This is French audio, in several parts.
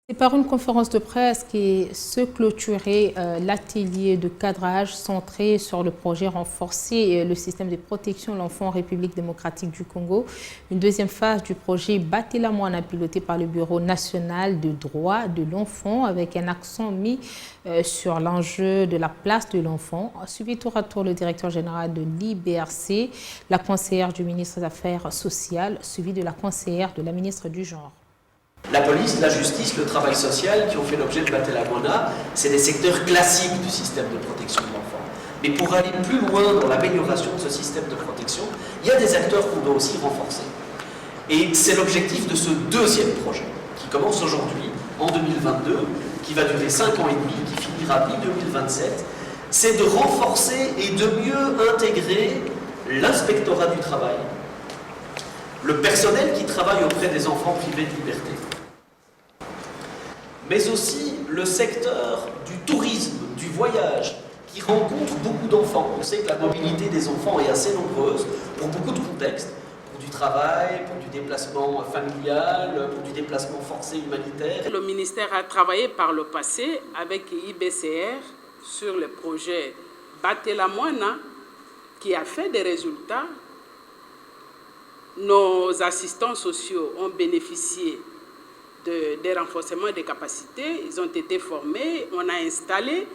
C'est par une conférence de presse qui se clôturait l'atelier de cadrage centré sur le projet renforcer le système de protection de l'enfant en République démocratique du Congo. Une deuxième phase du projet Batelamoana piloté par le Bureau national de droits de l'enfant avec un accent mis sur l'enjeu de la place de l'enfant. Suivi tour à tour le directeur général de l'IBRC, la conseillère du ministre des Affaires sociales, suivi de la conseillère de la ministre du Genre. La police, la justice, le travail social qui ont fait l'objet de Batelamoana, c'est des secteurs classiques du système de protection de l'enfant. Mais pour aller plus loin dans l'amélioration de ce système de protection, il y a des acteurs qu'on doit aussi renforcer. Et c'est l'objectif de ce deuxième projet, qui commence aujourd'hui, en 2022, qui va durer 5 ans et demi, qui finira mi-2027, c'est de renforcer et de mieux intégrer l'inspectorat du travail, le personnel qui travaille auprès des enfants privés de liberté, mais aussi le secteur du tourisme, du voyage, qui rencontre beaucoup d'enfants. On sait que la mobilité des enfants est assez nombreuse pour beaucoup de contextes, pour du travail, pour du déplacement familial, pour du déplacement forcé humanitaire. Le ministère a travaillé par le passé avec IBCR sur le projet Batelamoana qui a fait des résultats. Nos assistants sociaux ont bénéficié des renforcements des capacités, ils ont été formés, on a installé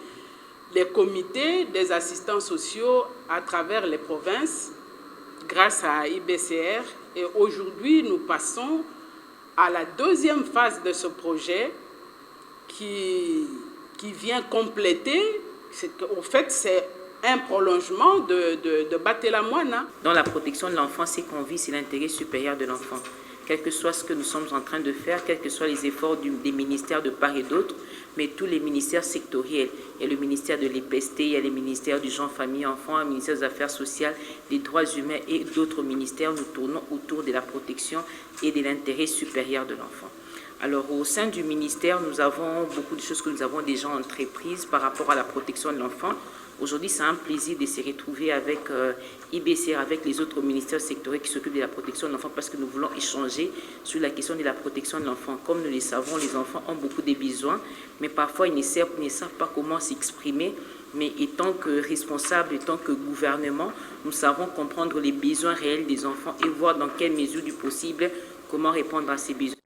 les comités des assistants sociaux à travers les provinces grâce à IBCR et aujourd'hui nous passons à la deuxième phase de ce projet qui vient compléter, au fait c'est un prolongement de Batelamoana. Dans la protection de l'enfant, c'est qu'on vit, c'est l'intérêt supérieur de l'enfant. Quel que soit ce que nous sommes en train de faire, quels que soient les efforts des ministères de part et d'autre, mais tous les ministères sectoriels. Il y a le ministère de l'EPST, il y a les ministères du genre, famille, enfant, le ministère des Affaires sociales, des droits humains et d'autres ministères. Nous tournons autour de la protection et de l'intérêt supérieur de l'enfant. Alors, au sein du ministère, nous avons beaucoup de choses que nous avons déjà entreprises par rapport à la protection de l'enfant. Aujourd'hui, c'est un plaisir de se retrouver avec IBCR, avec les autres ministères sectoriels qui s'occupent de la protection de l'enfant parce que nous voulons échanger sur la question de la protection de l'enfant. Comme nous le savons, les enfants ont beaucoup de besoins, mais parfois ils ne savent pas comment s'exprimer. Mais étant que responsables, étant que gouvernement, nous savons comprendre les besoins réels des enfants et voir dans quelle mesure du possible comment répondre à ces besoins.